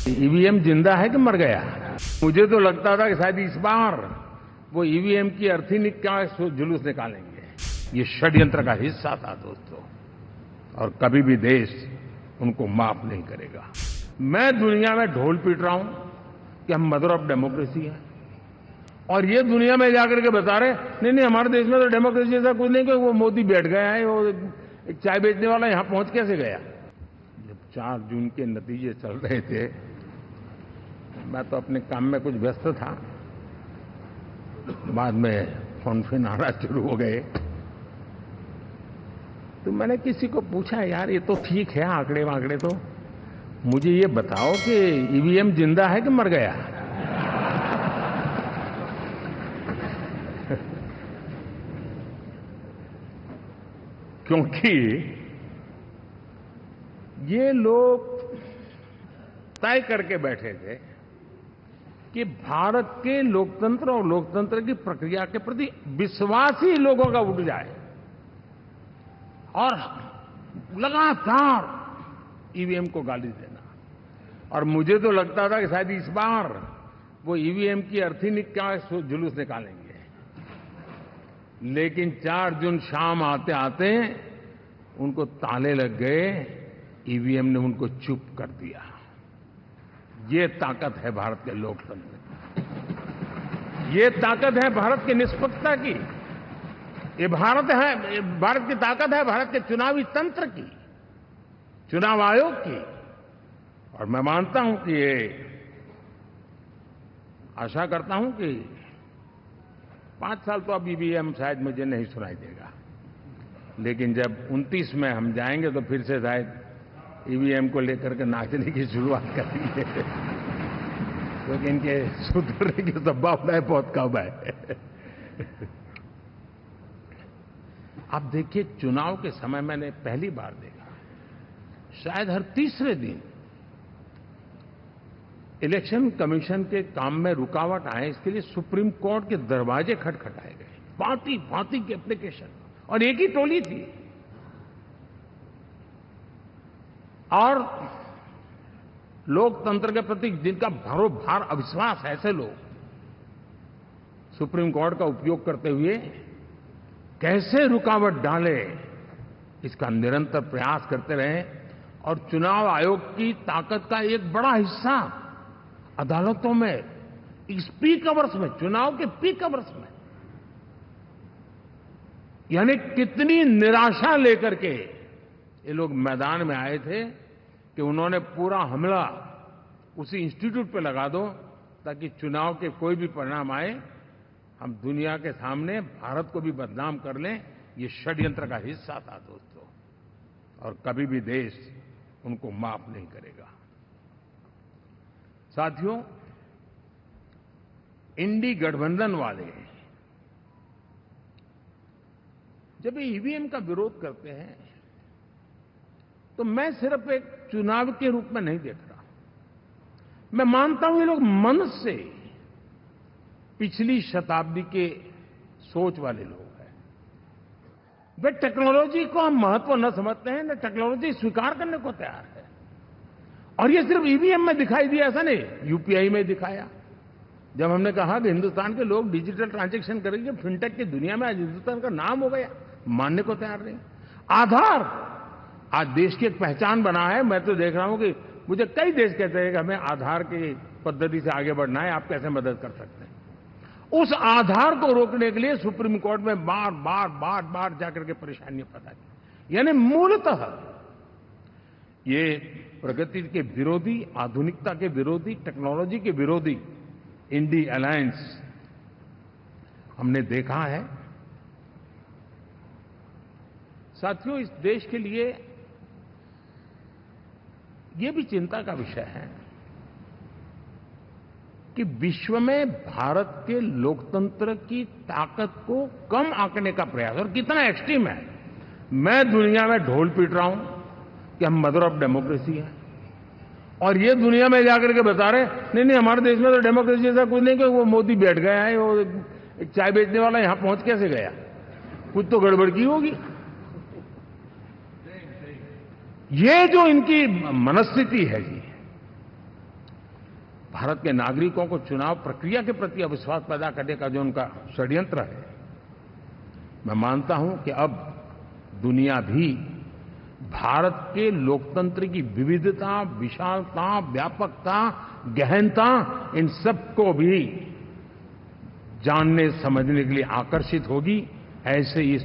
EVM जिंदा है कि मर गया? मुझे तो लगता था कि शायद इस बार वो ईवीएम की अर्थी का जुलूस निकालेंगे। ये षड्यंत्र का हिस्सा था दोस्तों, और कभी भी देश उनको माफ नहीं करेगा। मैं दुनिया में ढोल पीट रहा हूं कि हम मदर ऑफ डेमोक्रेसी है, और ये दुनिया में जाकर के बता रहे नहीं नहीं हमारे देश में तो डेमोक्रेसी ऐसा कुछ नहीं कि वो मोदी बैठ गया है, वो एक चाय बेचने वाला यहां पहुंच कैसे गया। जब 4 जून के नतीजे चल रहे थे, मैं तो अपने काम में कुछ व्यस्त था, बाद में फोन आना शुरू हो गए, तो मैंने किसी को पूछा यार ये तो ठीक है आंकड़े वांकड़े, तो मुझे ये बताओ कि ईवीएम जिंदा है कि मर गया? क्योंकि ये लोग तय करके बैठे थे कि भारत के लोकतंत्र और लोकतंत्र की प्रक्रिया के प्रति विश्वास ही लोगों का उठ जाए, और लगातार ईवीएम को गाली देना। और मुझे तो लगता था कि शायद इस बार वो ईवीएम की अर्थी का जुलूस निकालेंगे, लेकिन 4 जून शाम आते आते उनको ताले लग गए, ईवीएम ने उनको चुप कर दिया। ये ताकत है भारत के लोकतंत्र की, ये ताकत है भारत की निष्पक्षता की, ये भारत की ताकत है भारत के चुनावी तंत्र की, चुनाव आयोग की। और मैं मानता हूं कि ये आशा करता हूं कि 5 साल तो अब ईवीएम शायद मुझे नहीं सुनाई देगा, लेकिन जब 29 में हम जाएंगे तो फिर से शायद ईवीएम को लेकर के नाचने की शुरुआत करेंगे, क्योंकि इनके सुधरने की संभावना बहुत कम है। आप देखिए, चुनाव के समय मैंने पहली बार देखा, शायद हर तीसरे दिन इलेक्शन कमीशन के काम में रुकावट आए, इसके लिए सुप्रीम कोर्ट के दरवाजे खटखटाए गए, भांति भांति की एप्लीकेशन, और एक ही टोली थी। और लोकतंत्र के प्रति जिनका भरोभार अविश्वास है, ऐसे लोग सुप्रीम कोर्ट का उपयोग करते हुए कैसे रुकावट डाले, इसका निरंतर प्रयास करते रहे। और चुनाव आयोग की ताकत का एक बड़ा हिस्सा अदालतों में, इस पीक आवर्स में, चुनाव के पीक आवर्स में, यानी कितनी निराशा लेकर के ये लोग मैदान में आए थे कि उन्होंने पूरा हमला उसी इंस्टीट्यूट पे लगा दो, ताकि चुनाव के कोई भी परिणाम आए हम दुनिया के सामने भारत को भी बदनाम कर लें। ये षड्यंत्र का हिस्सा था दोस्तों, और कभी भी देश उनको माफ नहीं करेगा। साथियों, इंडी गठबंधन वाले जब ईवीएम का विरोध करते हैं तो मैं सिर्फ एक चुनाव के रूप में नहीं देख रहा। मैं मानता हूं ये लोग मन से पिछली शताब्दी के सोच वाले लोग हैं। वे टेक्नोलॉजी को हम महत्व न समझते हैं, न टेक्नोलॉजी स्वीकार करने को तैयार है। और ये सिर्फ ईवीएम में दिखाई दिया ऐसा नहीं, यूपीआई में दिखाया। जब हमने कहा कि हिंदुस्तान के लोग डिजिटल ट्रांजैक्शन करेंगे, फिनटेक की दुनिया में आज हिंदुस्तान का नाम हो गया, मानने को तैयार नहीं। आधार आज देश की एक पहचान बना है। मैं तो देख रहा हूं कि मुझे कई देश कहते हैं कि हमें आधार की पद्धति से आगे बढ़ना है, आप कैसे मदद कर सकते हैं। उस आधार को रोकने के लिए सुप्रीम कोर्ट में बार जाकर के परेशानियां पैदा की। यानी मूलतः ये प्रगति के विरोधी, आधुनिकता के विरोधी, टेक्नोलॉजी के विरोधी इंडी अलायंस हमने देखा है। साथियों, इस देश के लिए ये भी चिंता का विषय है कि विश्व में भारत के लोकतंत्र की ताकत को कम आंकने का प्रयास, और कितना एक्सट्रीम है। मैं दुनिया में ढोल पीट रहा हूं कि हम मदर ऑफ डेमोक्रेसी है, और ये दुनिया में जाकर के बता रहे नहीं नहीं हमारे देश में तो डेमोक्रेसी ऐसा कुछ नहीं कि वो मोदी बैठ गया है, वो एक चाय बेचने वाला यहां पहुंच कैसे गया, कुछ तो गड़बड़ की होगी। ये जो इनकी मनस्थिति है जी, भारत के नागरिकों को चुनाव प्रक्रिया के प्रति अविश्वास पैदा करने का जो उनका षड्यंत्र है, मैं मानता हूं कि अब दुनिया भी भारत के लोकतंत्र की विविधता, विशालता, व्यापकता, गहनता, इन सबको भी जानने समझने के लिए आकर्षित होगी। ऐसे इस